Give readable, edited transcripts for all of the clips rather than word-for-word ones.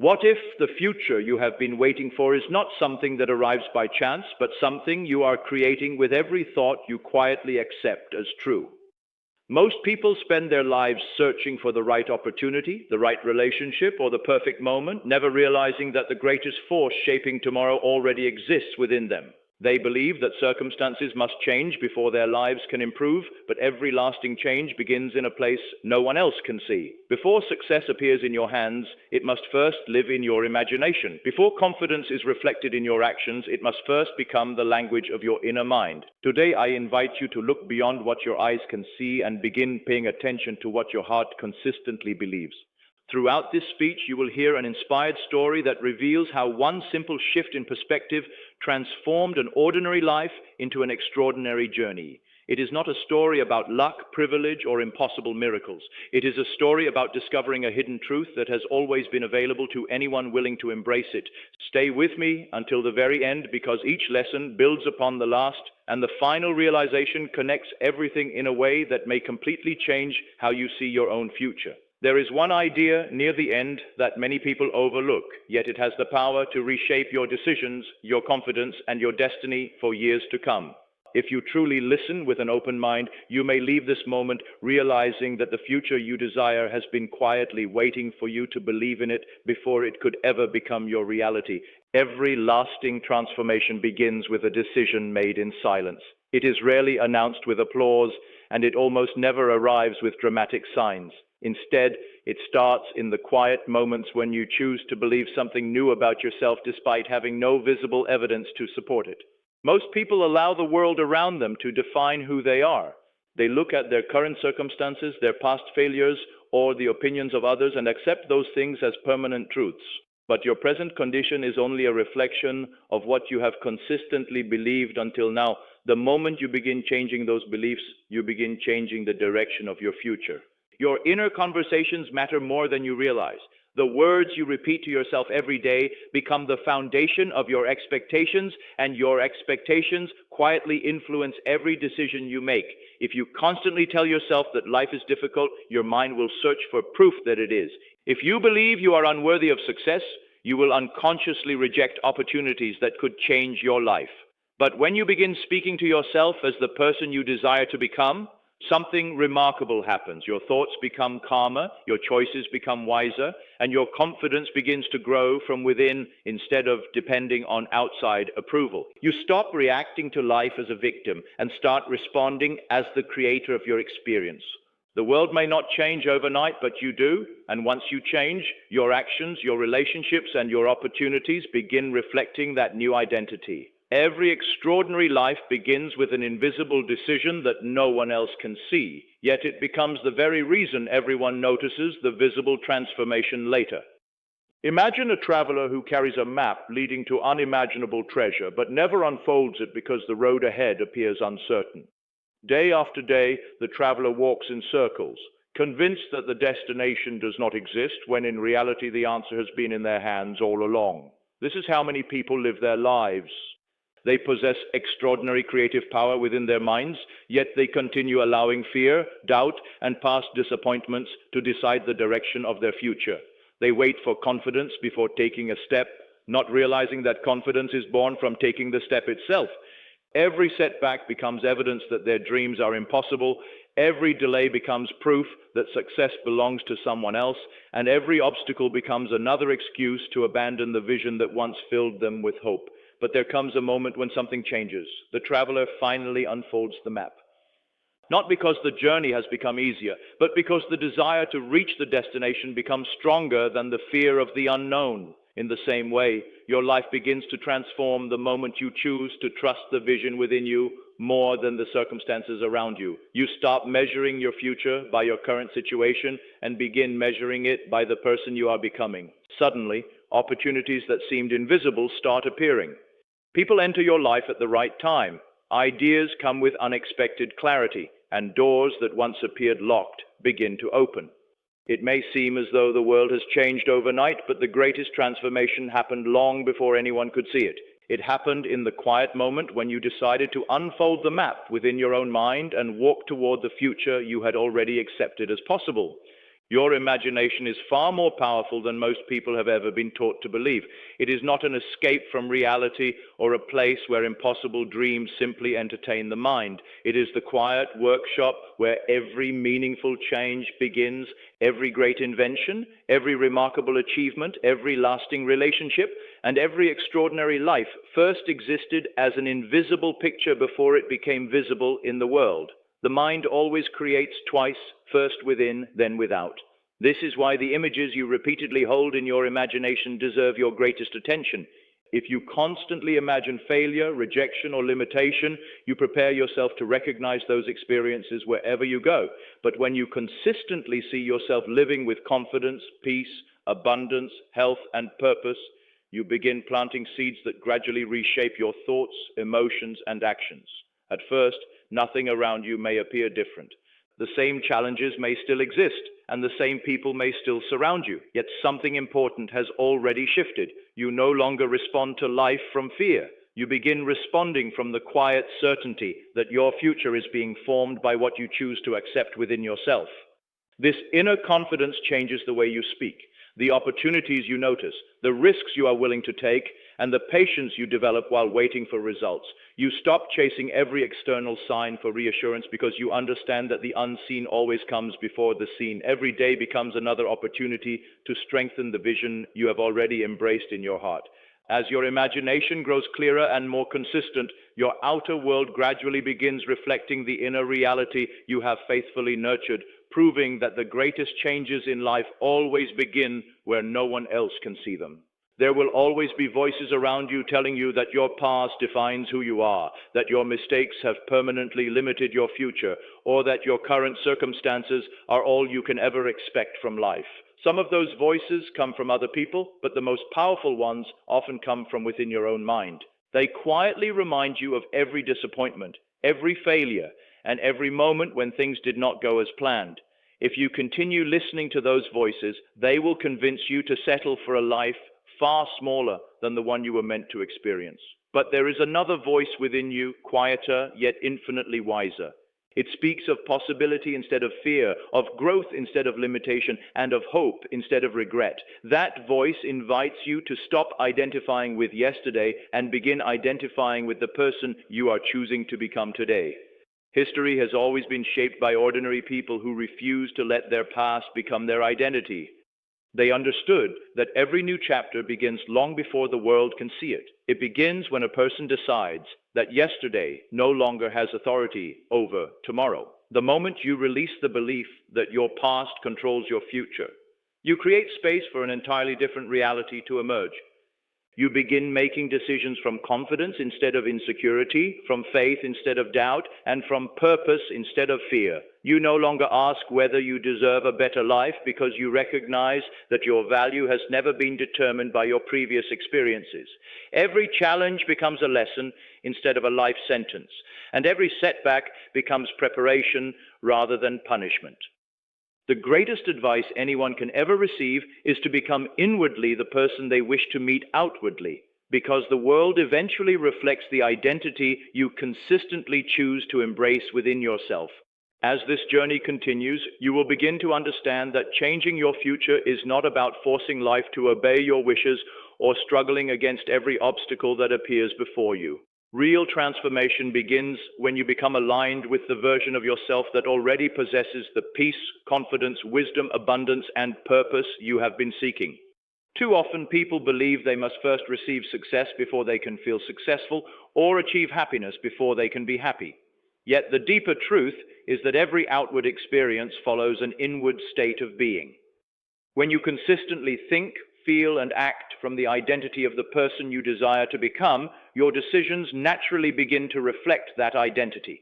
What if the future you have been waiting for is not something that arrives by chance, but something you are creating with every thought you quietly accept as true? Most people spend their lives searching for the right opportunity, the right relationship, or the perfect moment, never realizing that the greatest force shaping tomorrow already exists within them. They believe that circumstances must change before their lives can improve, but every lasting change begins in a place no one else can see. Before success appears in your hands, it must first live in your imagination. Before confidence is reflected in your actions, it must first become the language of your inner mind. Today, I invite you to look beyond what your eyes can see and begin paying attention to what your heart consistently believes. Throughout this speech, you will hear an inspired story that reveals how one simple shift in perspective transformed an ordinary life into an extraordinary journey. It is not a story about luck, privilege, or impossible miracles. It is a story about discovering a hidden truth that has always been available to anyone willing to embrace it. Stay with me until the very end, because each lesson builds upon the last, and the final realization connects everything in a way that may completely change how you see your own future. There is one idea near the end that many people overlook, yet it has the power to reshape your decisions, your confidence, and your destiny for years to come. If you truly listen with an open mind, you may leave this moment realizing that the future you desire has been quietly waiting for you to believe in it before it could ever become your reality. Every lasting transformation begins with a decision made in silence. It is rarely announced with applause, and it almost never arrives with dramatic signs. Instead, it starts in the quiet moments when you choose to believe something new about yourself despite having no visible evidence to support it. Most people allow the world around them to define who they are. They look at their current circumstances, their past failures, or the opinions of others and accept those things as permanent truths. But your present condition is only a reflection of what you have consistently believed until now. The moment you begin changing those beliefs, you begin changing the direction of your future. Your inner conversations matter more than you realize. The words you repeat to yourself every day become the foundation of your expectations, and your expectations quietly influence every decision you make. If you constantly tell yourself that life is difficult, your mind will search for proof that it is. If you believe you are unworthy of success, you will unconsciously reject opportunities that could change your life. But when you begin speaking to yourself as the person you desire to become, something remarkable happens. Your thoughts become calmer, your choices become wiser, and your confidence begins to grow from within instead of depending on outside approval. You stop reacting to life as a victim and start responding as the creator of your experience. The world may not change overnight, but you do, and once you change, your actions, your relationships, and your opportunities begin reflecting that new identity. Every extraordinary life begins with an invisible decision that no one else can see, yet it becomes the very reason everyone notices the visible transformation later. Imagine a traveler who carries a map leading to unimaginable treasure, but never unfolds it because the road ahead appears uncertain. Day after day, the traveler walks in circles, convinced that the destination does not exist, when in reality the answer has been in their hands all along. This is how many people live their lives. They possess extraordinary creative power within their minds, yet they continue allowing fear, doubt, and past disappointments to decide the direction of their future. They wait for confidence before taking a step, not realizing that confidence is born from taking the step itself. Every setback becomes evidence that their dreams are impossible. Every delay becomes proof that success belongs to someone else, and every obstacle becomes another excuse to abandon the vision that once filled them with hope. But there comes a moment when something changes. The traveler finally unfolds the map. Not because the journey has become easier, but because the desire to reach the destination becomes stronger than the fear of the unknown. In the same way, your life begins to transform the moment you choose to trust the vision within you more than the circumstances around you. You stop measuring your future by your current situation and begin measuring it by the person you are becoming. Suddenly, opportunities that seemed invisible start appearing. People enter your life at the right time. Ideas come with unexpected clarity, and doors that once appeared locked begin to open. It may seem as though the world has changed overnight, but the greatest transformation happened long before anyone could see it. It happened in the quiet moment when you decided to unfold the map within your own mind and walk toward the future you had already accepted as possible. Your imagination is far more powerful than most people have ever been taught to believe. It is not an escape from reality or a place where impossible dreams simply entertain the mind. It is the quiet workshop where every meaningful change begins, every great invention, every remarkable achievement, every lasting relationship, and every extraordinary life first existed as an invisible picture before it became visible in the world. The mind always creates twice, first within, then without. This is why the images you repeatedly hold in your imagination deserve your greatest attention. If you constantly imagine failure, rejection, or limitation, you prepare yourself to recognize those experiences wherever you go. But when you consistently see yourself living with confidence, peace, abundance, health, and purpose, you begin planting seeds that gradually reshape your thoughts, emotions, and actions. At first, nothing around you may appear different. The same challenges may still exist, and the same people may still surround you. Yet something important has already shifted. You no longer respond to life from fear. You begin responding from the quiet certainty that your future is being formed by what you choose to accept within yourself. This inner confidence changes the way you speak, the opportunities you notice, the risks you are willing to take, and the patience you develop while waiting for results. You stop chasing every external sign for reassurance because you understand that the unseen always comes before the seen. Every day becomes another opportunity to strengthen the vision you have already embraced in your heart. As your imagination grows clearer and more consistent, your outer world gradually begins reflecting the inner reality you have faithfully nurtured, proving that the greatest changes in life always begin where no one else can see them. There will always be voices around you telling you that your past defines who you are, that your mistakes have permanently limited your future, or that your current circumstances are all you can ever expect from life. Some of those voices come from other people, but the most powerful ones often come from within your own mind. They quietly remind you of every disappointment, every failure, and every moment when things did not go as planned. If you continue listening to those voices, they will convince you to settle for a life far smaller than the one you were meant to experience. But there is another voice within you, quieter yet infinitely wiser. It speaks of possibility instead of fear, of growth instead of limitation, and of hope instead of regret. That voice invites you to stop identifying with yesterday and begin identifying with the person you are choosing to become today. History has always been shaped by ordinary people who refuse to let their past become their identity. They understood that every new chapter begins long before the world can see it. It begins when a person decides that yesterday no longer has authority over tomorrow. The moment you release the belief that your past controls your future, you create space for an entirely different reality to emerge. You begin making decisions from confidence instead of insecurity, from faith instead of doubt, and from purpose instead of fear. You no longer ask whether you deserve a better life because you recognize that your value has never been determined by your previous experiences. Every challenge becomes a lesson instead of a life sentence, and every setback becomes preparation rather than punishment. The greatest advice anyone can ever receive is to become inwardly the person they wish to meet outwardly, because the world eventually reflects the identity you consistently choose to embrace within yourself. As this journey continues, you will begin to understand that changing your future is not about forcing life to obey your wishes or struggling against every obstacle that appears before you. Real transformation begins when you become aligned with the version of yourself that already possesses the peace, confidence, wisdom, abundance, and purpose you have been seeking. Too often, people believe they must first receive success before they can feel successful, or achieve happiness before they can be happy. Yet the deeper truth is that every outward experience follows an inward state of being. When you consistently think, feel, and act from the identity of the person you desire to become, your decisions naturally begin to reflect that identity.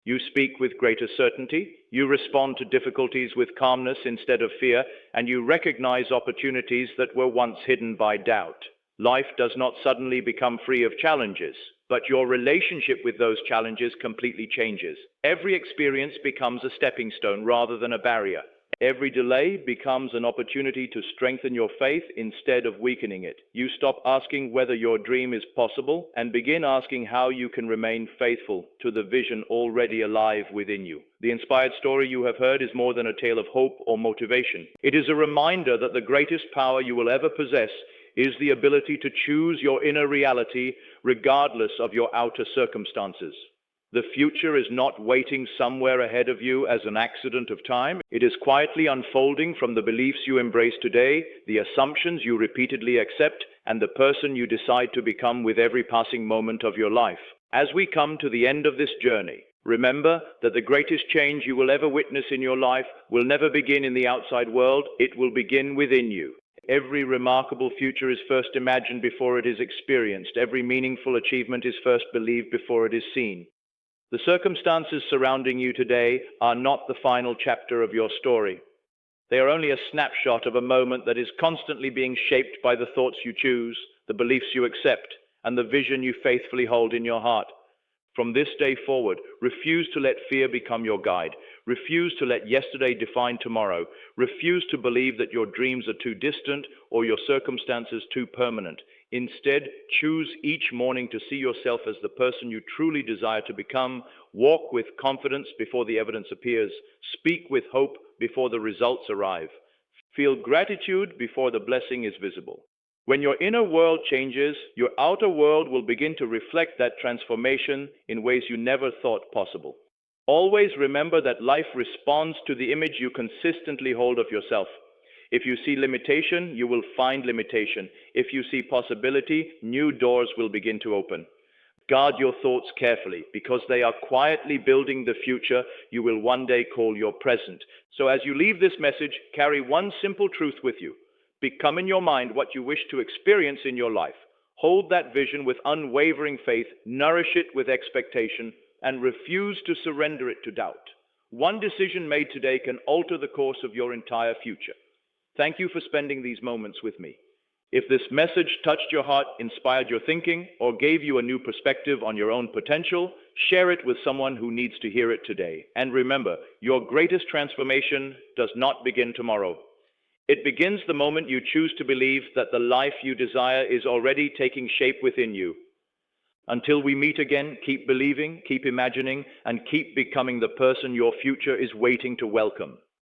You speak with greater certainty, you respond to difficulties with calmness instead of fear, and you recognize opportunities that were once hidden by doubt. Life does not suddenly become free of challenges, but your relationship with those challenges completely changes. Every experience becomes a stepping stone rather than a barrier. Every delay becomes an opportunity to strengthen your faith instead of weakening it. You stop asking whether your dream is possible and begin asking how you can remain faithful to the vision already alive within you. The inspired story you have heard is more than a tale of hope or motivation. It is a reminder that the greatest power you will ever possess is the ability to choose your inner reality regardless of your outer circumstances. The future is not waiting somewhere ahead of you as an accident of time. It is quietly unfolding from the beliefs you embrace today, the assumptions you repeatedly accept, and the person you decide to become with every passing moment of your life. As we come to the end of this journey, remember that the greatest change you will ever witness in your life will never begin in the outside world. It will begin within you. Every remarkable future is first imagined before it is experienced. Every meaningful achievement is first believed before it is seen. The circumstances surrounding you today are not the final chapter of your story. They are only a snapshot of a moment that is constantly being shaped by the thoughts you choose, the beliefs you accept, and the vision you faithfully hold in your heart. From this day forward, refuse to let fear become your guide. Refuse to let yesterday define tomorrow. Refuse to believe that your dreams are too distant or your circumstances too permanent. Instead, choose each morning to see yourself as the person you truly desire to become. Walk with confidence before the evidence appears. Speak with hope before the results arrive. Feel gratitude before the blessing is visible. When your inner world changes, your outer world will begin to reflect that transformation in ways you never thought possible. Always remember that life responds to the image you consistently hold of yourself. If you see limitation, you will find limitation. If you see possibility, new doors will begin to open. Guard your thoughts carefully, because they are quietly building the future you will one day call your present. So as you leave this message, carry one simple truth with you. Become in your mind what you wish to experience in your life. Hold that vision with unwavering faith, nourish it with expectation, and refuse to surrender it to doubt. One decision made today can alter the course of your entire future. Thank you for spending these moments with me. If this message touched your heart, inspired your thinking, or gave you a new perspective on your own potential, share it with someone who needs to hear it today. And remember, your greatest transformation does not begin tomorrow. It begins the moment you choose to believe that the life you desire is already taking shape within you. Until we meet again, keep believing, keep imagining, and keep becoming the person your future is waiting to welcome.